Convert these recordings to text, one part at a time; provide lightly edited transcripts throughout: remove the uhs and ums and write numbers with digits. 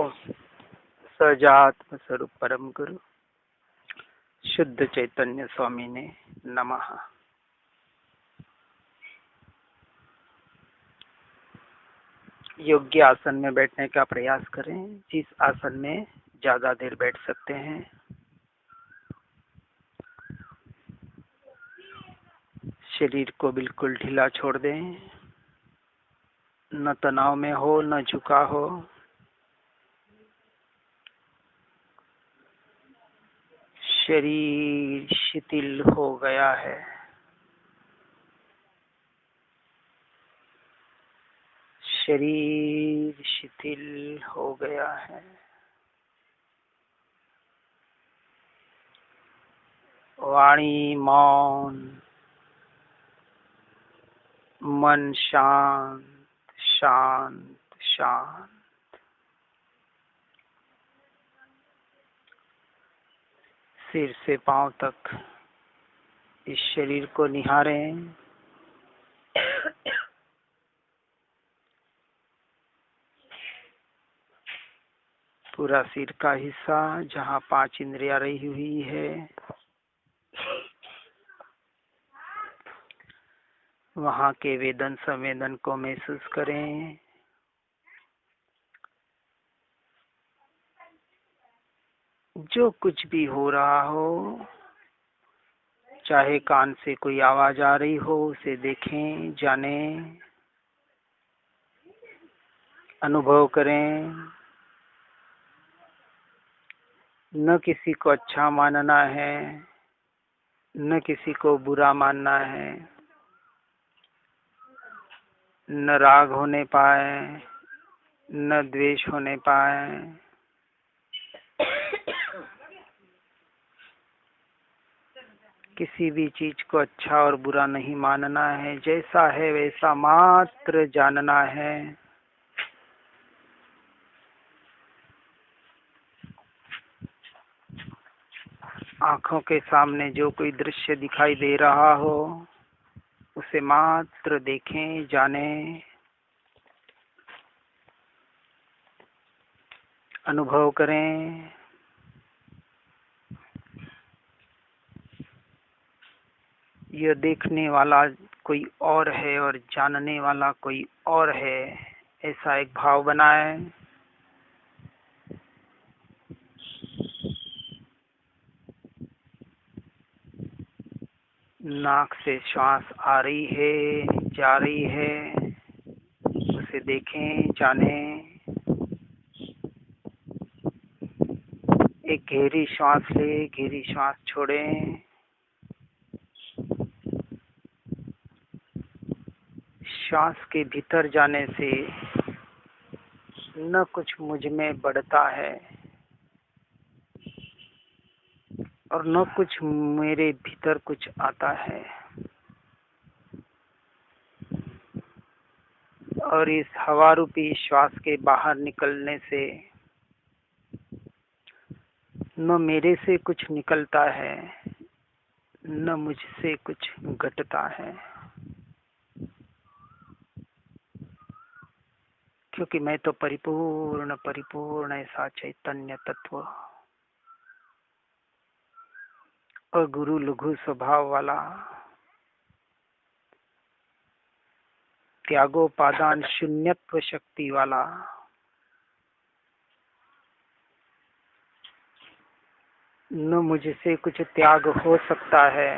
सजात्म स्वरूप परम गुरु शुद्ध चैतन्य स्वामी ने नमः। योग्य आसन में बैठने का प्रयास करें। जिस आसन में ज्यादा देर बैठ सकते हैं। शरीर को बिल्कुल ढीला छोड़ दें। न तनाव में हो न झुका हो। शरीर शिथिल हो गया है। शरीर शिथिल हो गया है। वाणी मौन, मन शांत शांत शांत। सिर से पांव तक इस शरीर को निहारें। पूरा सिर का हिस्सा जहाँ 5 इंद्रियां रही हुई है, वहाँ के वेदन संवेदन को महसूस करें। जो कुछ भी हो रहा हो, चाहे कान से कोई आवाज आ रही हो, उसे देखें, जानें, अनुभव करें। न किसी को अच्छा मानना है, न किसी को बुरा मानना है। न राग होने पाए, न द्वेष होने पाए। किसी भी चीज को अच्छा और बुरा नहीं मानना है। जैसा है वैसा मात्र जानना है। आंखों के सामने जो कोई दृश्य दिखाई दे रहा हो, उसे मात्र देखें, जानें, अनुभव करें। यह देखने वाला कोई और है और जानने वाला कोई और है, ऐसा एक भाव बनाएं। नाक से श्वास आ रही है, जा रही है, उसे देखें, जानें। एक गहरी श्वास ले, गहरी श्वास छोड़ें। श्वास के भीतर जाने से न कुछ मुझ में बढ़ता है और न कुछ मेरे भीतर कुछ आता है। और इस हवा रूपी श्वास के बाहर निकलने से न मेरे से कुछ निकलता है, न मुझसे कुछ घटता है, क्योंकि मैं तो परिपूर्ण परिपूर्ण ऐसा चैतन्य तत्व और गुरु लघु स्वभाव वाला, त्यागोपादान शून्यत्व शक्ति वाला, न मुझसे कुछ त्याग हो सकता है,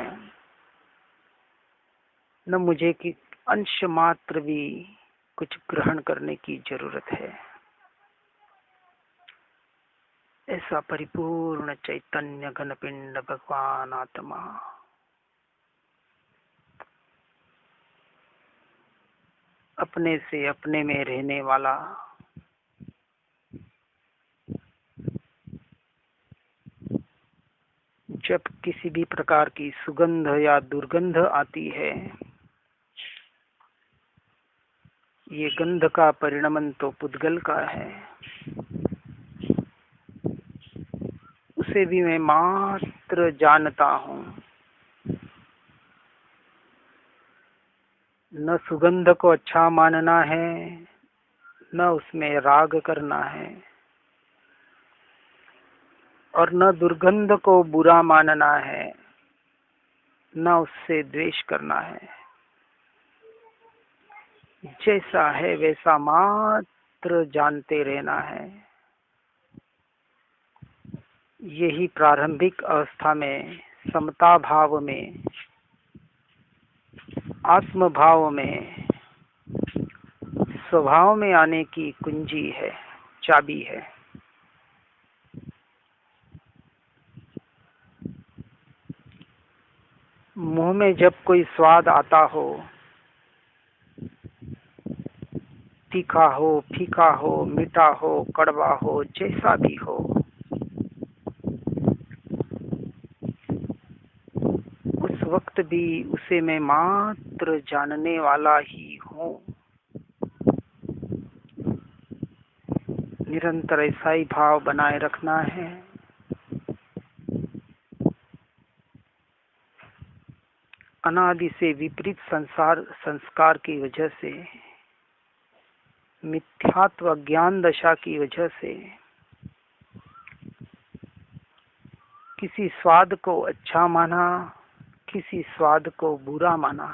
न मुझे कि अंश मात्र भी कुछ ग्रहण करने की जरूरत है। ऐसा परिपूर्ण चैतन्य घनपिंड भगवान आत्मा अपने से अपने में रहने वाला, जब किसी भी प्रकार की सुगंध या दुर्गंध आती है, ये गंध का परिणमन तो पुद्गल का है। उसे भी मैं मात्र जानता हूँ। न सुगंध को अच्छा मानना है, न उसमें राग करना है। और न दुर्गंध को बुरा मानना है, न उससे द्वेष करना है। जैसा है वैसा मात्र जानते रहना है। यही प्रारंभिक अवस्था में समता भाव में, आत्म भाव में, स्वभाव में आने की कुंजी है, चाबी है। मुंह में जब कोई स्वाद आता हो, तीखा हो, फीका हो, मीठा हो, कड़वा हो, जैसा भी हो, उस वक्त भी उसे मैं मात्र जानने वाला ही हूँ। निरंतर ऐसा ही भाव बनाए रखना है। अनादि से विपरीत संस्कार की वजह से, मिथ्यात्व ज्ञान दशा की वजह से किसी स्वाद को अच्छा माना, किसी स्वाद को बुरा माना।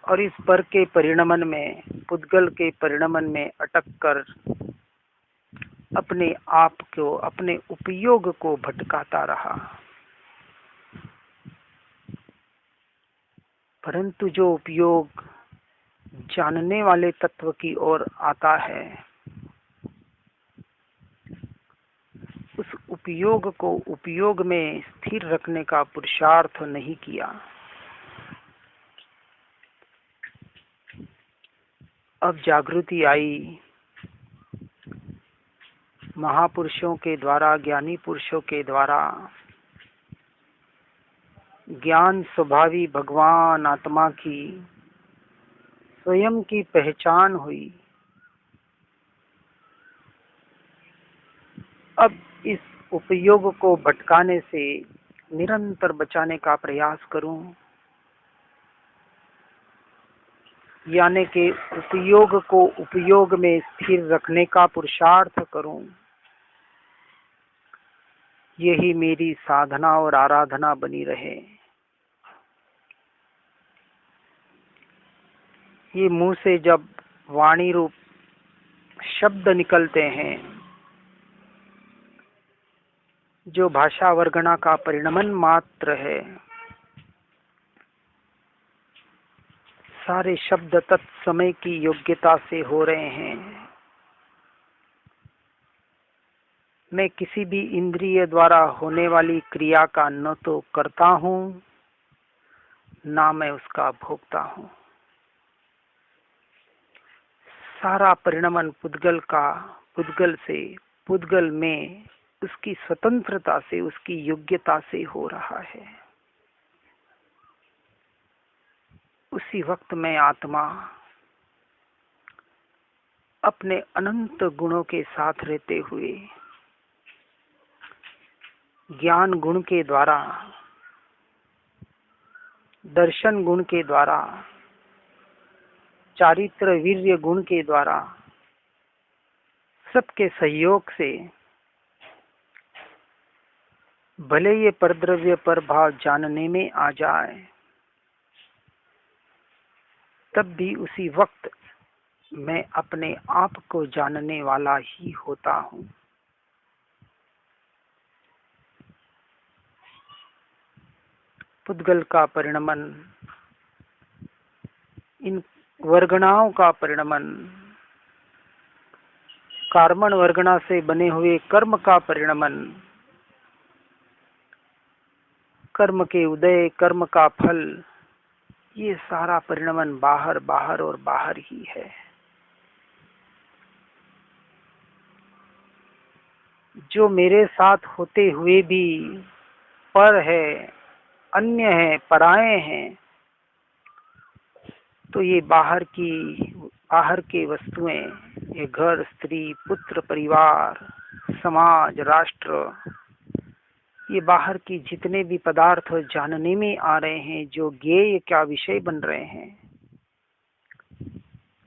और इस पर के परिणमन में, पुद्गल के परिणमन में अटक कर अपने आप को, अपने उपयोग को भटकाता रहा। परंतु जो उपयोग जानने वाले तत्व की ओर आता है, उस उपयोग को उपयोग में स्थिर रखने का पुरुषार्थ नहीं किया। अब जागृति आई महापुरुषों के द्वारा, ज्ञानी पुरुषों के द्वारा। ज्ञान स्वभावी भगवान आत्मा की स्वयं की पहचान हुई। अब इस उपयोग को भटकाने से निरंतर बचाने का प्रयास करूं, यानी कि उपयोग को उपयोग में स्थिर रखने का पुरुषार्थ करूं। यही मेरी साधना और आराधना बनी रहे। ये मुंह से जब वाणी रूप शब्द निकलते हैं, जो भाषा वर्गणा का परिणमन मात्र है, सारे शब्द तत्समय की योग्यता से हो रहे हैं। मैं किसी भी इंद्रिय द्वारा होने वाली क्रिया का न तो करता हूँ, ना मैं उसका भोगता हूँ। सारा परिणमन पुद्गल से, पुद्गल में, उसकी स्वतंत्रता से, उसकी योग्यता से हो रहा है। उसी वक्त में आत्मा अपने अनंत गुणों के साथ रहते हुए, ज्ञान गुण के द्वारा, दर्शन गुण के द्वारा, चारित्र वीर्य गुण के द्वारा, सबके सहयोग से भले ये परद्रव्य पर भाव जानने में आ जाए, तब भी उसी वक्त मैं अपने आप को जानने वाला ही होता हूँ। पुद्गल का परिणमन, इन वर्गणाओं का परिणमन, कार्मण वर्गणा से बने हुए कर्म का परिणमन, कर्म के उदय, कर्म का फल, ये सारा परिणमन बाहर बाहर और बाहर ही है। जो मेरे साथ होते हुए भी पर है, अन्य है, पराये हैं, तो ये बाहर के वस्तुएं, ये घर, स्त्री, पुत्र, परिवार, समाज, राष्ट्र, ये बाहर की जितने भी पदार्थ जानने में आ रहे हैं, जो ज्ञेय का विषय बन रहे हैं,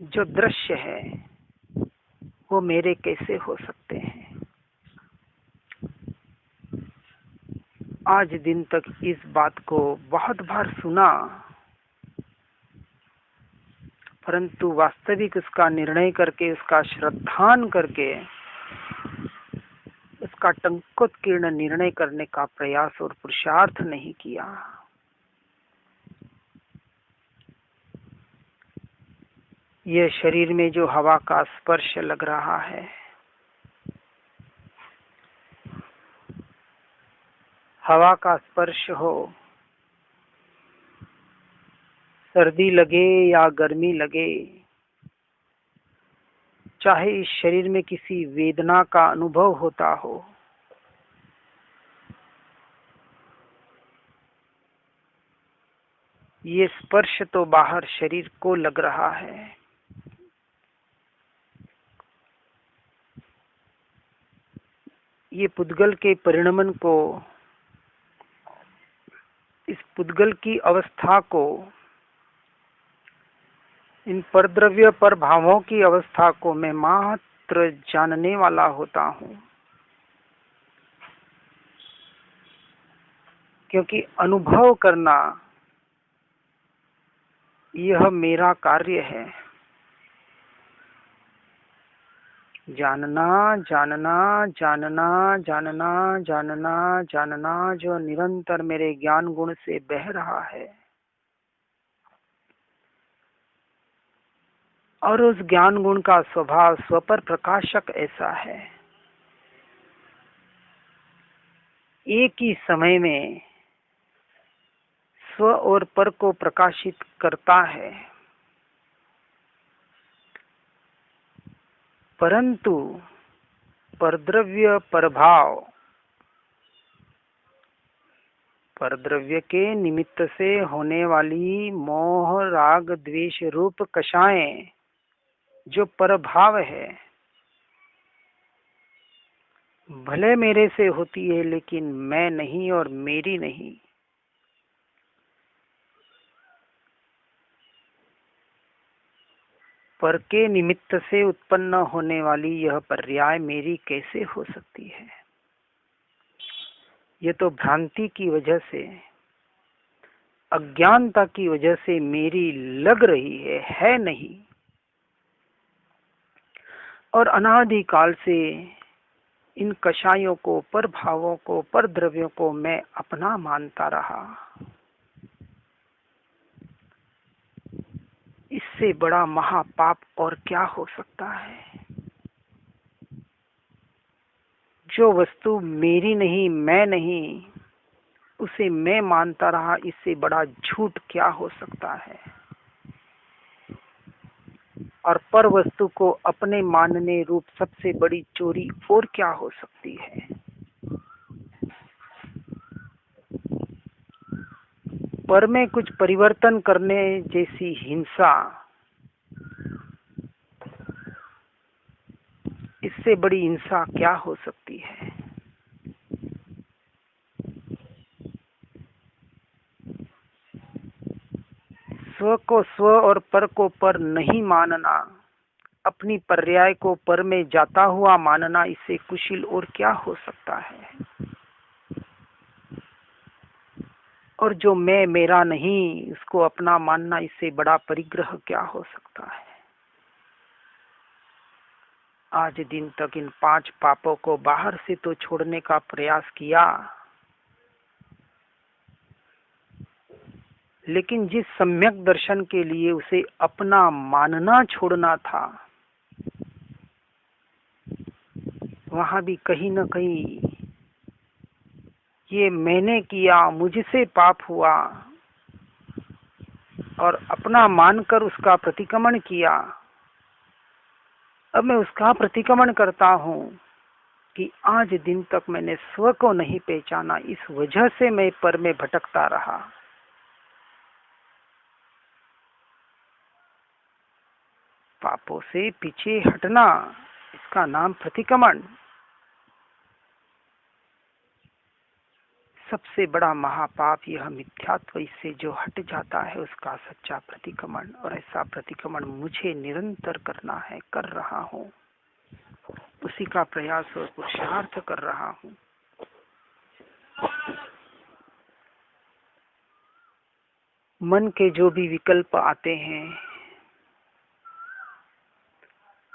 जो दृश्य है, वो मेरे कैसे हो सकते हैं। आज दिन तक इस बात को बहुत बार सुना, परंतु वास्तविक उसका निर्णय करके, उसका श्रद्धान करके, उसका टंकोत्कीर्ण निर्णय करने का प्रयास और पुरुषार्थ नहीं किया। यह शरीर में जो हवा का स्पर्श लग रहा है, हवा का स्पर्श हो, सर्दी लगे या गर्मी लगे, चाहे इस शरीर में किसी वेदना का अनुभव होता हो, ये स्पर्श तो बाहर शरीर को लग रहा है। ये पुद्गल के परिणमन को, इस पुद्गल की अवस्था को, इन परद्रव्य पर भावों की अवस्था को मैं मात्र जानने वाला होता हूँ, क्योंकि अनुभव करना यह मेरा कार्य है। जानना जानना जानना जानना जानना जानना जो निरंतर मेरे ज्ञान गुण से बह रहा है, और उस ज्ञान गुण का स्वभाव स्वपर प्रकाशक ऐसा है, एक ही समय में स्व और पर को प्रकाशित करता है। परंतु परद्रव्य परभाव, परद्रव्य के निमित्त से होने वाली मोह राग द्वेष रूप कषाएं जो परभाव है, भले मेरे से होती है, लेकिन मैं नहीं और मेरी नहीं। पर के निमित्त से उत्पन्न होने वाली यह पर्याय मेरी कैसे हो सकती है। ये तो भ्रांति की वजह से, अज्ञानता की वजह से मेरी लग रही है नहीं। और अनादिकाल से इन कषायों को, पर भावों को, पर द्रव्यों को मैं अपना मानता रहा। इससे बड़ा महापाप और क्या हो सकता है। जो वस्तु मेरी नहीं, मैं नहीं, उसे मैं मानता रहा, इससे बड़ा झूठ क्या हो सकता है। और पर वस्तु को अपने मानने रूप सबसे बड़ी चोरी और क्या हो सकती है। पर में कुछ परिवर्तन करने जैसी हिंसा, इससे बड़ी हिंसा क्या हो सकती है। स्व को स्व और पर को पर नहीं मानना, अपनी पर्याय को पर में जाता हुआ मानना, इससे कुशील और क्या हो सकता है। और जो मैं मेरा नहीं, उसको अपना मानना, इससे बड़ा परिग्रह क्या हो सकता है। आज दिन तक इन 5 पापों को बाहर से तो छोड़ने का प्रयास किया, लेकिन जिस सम्यक दर्शन के लिए उसे अपना मानना छोड़ना था, वहां भी कहीं न कहीं ये मैंने किया, मुझसे पाप हुआ, और अपना मानकर उसका प्रतिक्रमण किया। अब मैं उसका प्रतिक्रमण करता हूँ कि आज दिन तक मैंने स्व को नहीं पहचाना, इस वजह से मैं पर में भटकता रहा। पापों से पीछे हटना, इसका नाम प्रतिक्रमण। सबसे बड़ा महापाप यह मिथ्यात्व, इससे जो हट जाता है उसका सच्चा प्रतिक्रमण। और ऐसा प्रतिक्रमण मुझे निरंतर करना है, कर रहा हूँ। उसी का प्रयास और पुरुषार्थ कर रहा हूँ। मन के जो भी विकल्प आते हैं,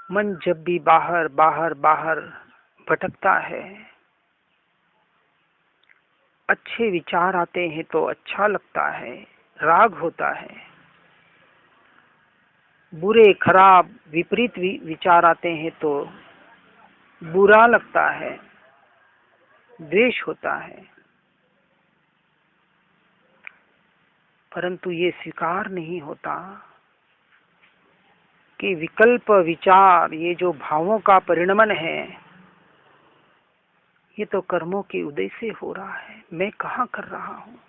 मन जब भी बाहर बाहर बाहर भटकता है, अच्छे विचार आते हैं तो अच्छा लगता है, राग होता है। बुरे खराब विपरीत विचार आते हैं तो बुरा लगता है, द्वेष होता है। परंतु ये स्वीकार नहीं होता कि विकल्प विचार, ये जो भावों का परिणमन है, ये तो कर्मों के उदय से हो रहा है। मैं कहाँ कर रहा हूँ?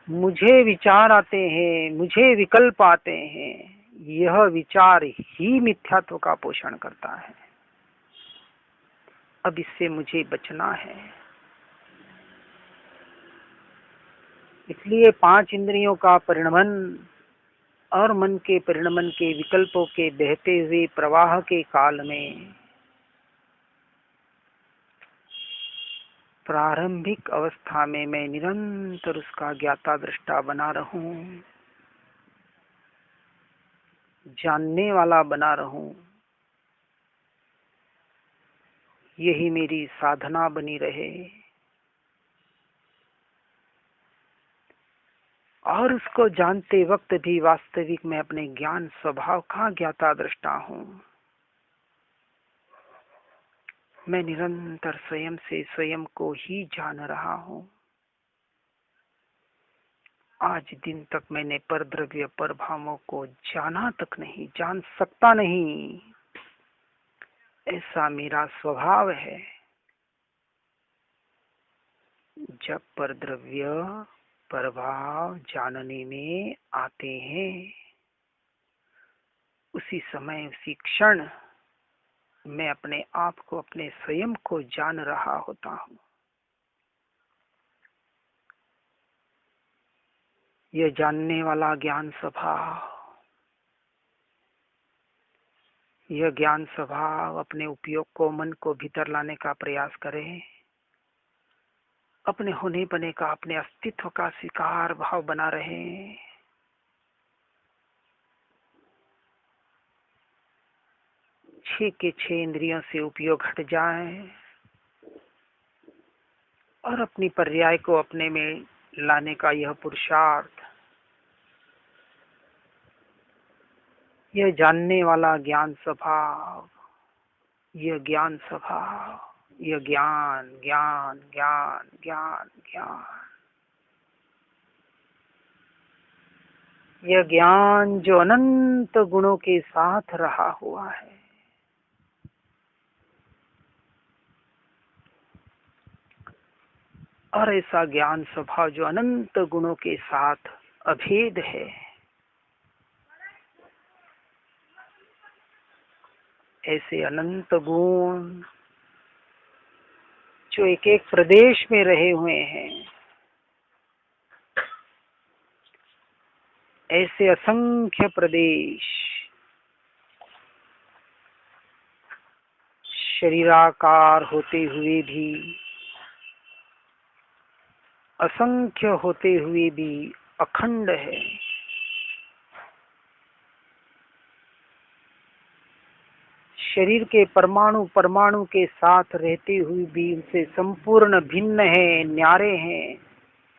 मुझे विचार आते हैं, मुझे विकल्प आते हैं, यह विचार ही मिथ्यात्व का पोषण करता है। अब इससे मुझे बचना है। इसलिए 5 इंद्रियों का परिणमन और मन के परिणमन के विकल्पों के बहते हुए प्रवाह के काल में प्रारंभिक अवस्था में मैं निरंतर उसका ज्ञाता दृष्टा बना रहूं, जानने वाला बना रहूं, यही मेरी साधना बनी रहे। और उसको जानते वक्त भी वास्तविक मैं अपने ज्ञान स्वभाव का ज्ञाता दृष्टा हूं। मैं निरंतर स्वयं से स्वयं को ही जान रहा हूं। आज दिन तक मैंने पर द्रव्य पर भावों को जाना तक नहीं, जान सकता नहीं, ऐसा मेरा स्वभाव है। जब पर द्रव्य पर भाव जानने में आते हैं, उसी समय उसी क्षण मैं अपने आप को, अपने स्वयं को जान रहा होता हूं। यह जानने वाला ज्ञान स्वभाव, यह ज्ञान स्वभाव अपने उपयोग को, मन को भीतर लाने का प्रयास करे, अपने होने बने का, अपने अस्तित्व का स्वीकार भाव बना रहे। 6 के 6 इंद्रियों से उपयोग हट जाए और अपनी पर्याय को अपने में लाने का यह पुरुषार्थ, यह जानने वाला ज्ञान स्वभाव, यह ज्ञान स्वभाव, यह ज्ञान ज्ञान ज्ञान ज्ञान ज्ञान, यह ज्ञान जो अनंत गुणों के साथ रहा हुआ है। और ऐसा ज्ञान स्वभाव जो अनंत गुणों के साथ अभेद है, ऐसे अनंत गुण जो एक एक प्रदेश में रहे हुए हैं, ऐसे असंख्य प्रदेश शरीराकार होते हुए भी, असंख्य होते हुए भी अखंड है। शरीर के परमाणु परमाणु के साथ रहते हुए भी उनसे संपूर्ण भिन्न है, न्यारे हैं,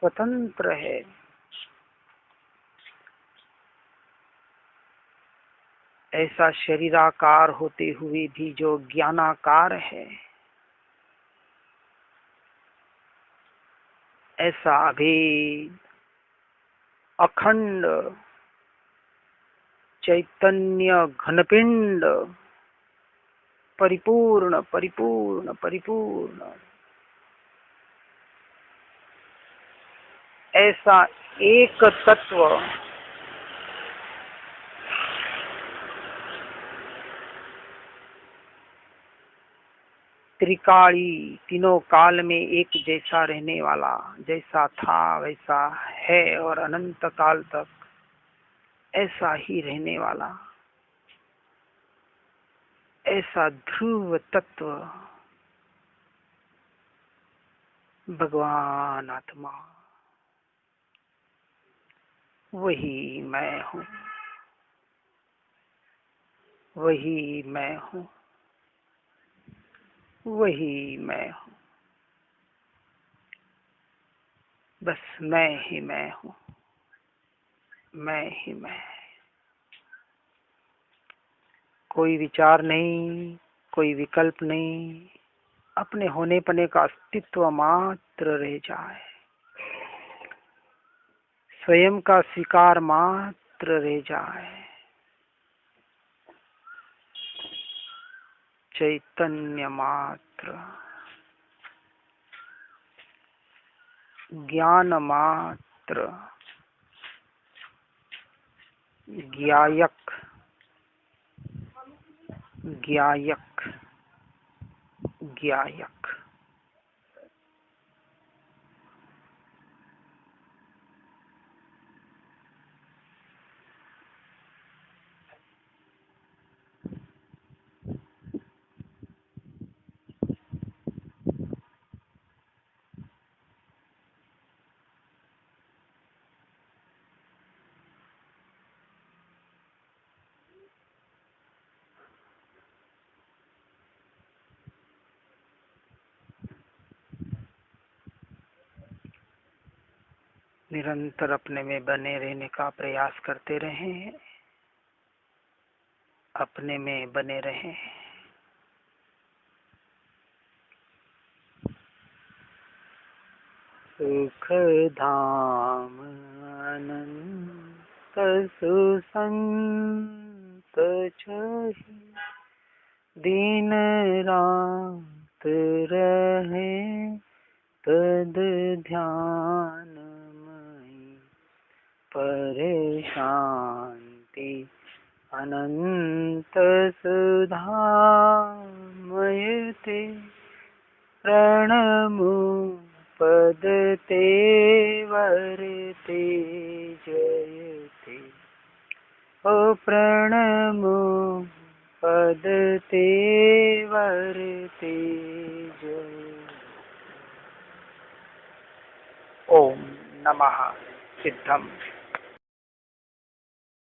स्वतंत्र है। ऐसा शरीराकार होते हुए भी जो ज्ञानाकार है, ऐसा अभेद अखंड चैतन्य घनपिंड परिपूर्ण परिपूर्ण परिपूर्ण, ऐसा एक तत्व त्रिकाली, तीनों काल में एक जैसा रहने वाला, जैसा था वैसा है और अनंत काल तक ऐसा ही रहने वाला, ऐसा ध्रुव तत्व भगवान आत्मा, वही मैं हूँ, वही मैं हूँ, वही मैं हूँ। बस मैं ही मैं हूँ, मैं ही मैं। कोई विचार नहीं, कोई विकल्प नहीं, अपने होने पने का अस्तित्व मात्र रह जाए, स्वयं का स्वीकार मात्र रह जाए। चैतन्य मात्र, ज्ञान मात्र, ज्ञायक, ज्ञायक, ज्ञायक। निरंतर अपने में बने रहने का प्रयास करते रहें, अपने में बने रहें। सुख धाम अनंत सुसंत छहि, दिन रात रहे तद ध्यान मई, परेशांति अनंत सुधामय ते, प्रणमो पद ते वरते जयते। ओ प्रणमो पद ते वरते जय। ओम नमः सिद्धम।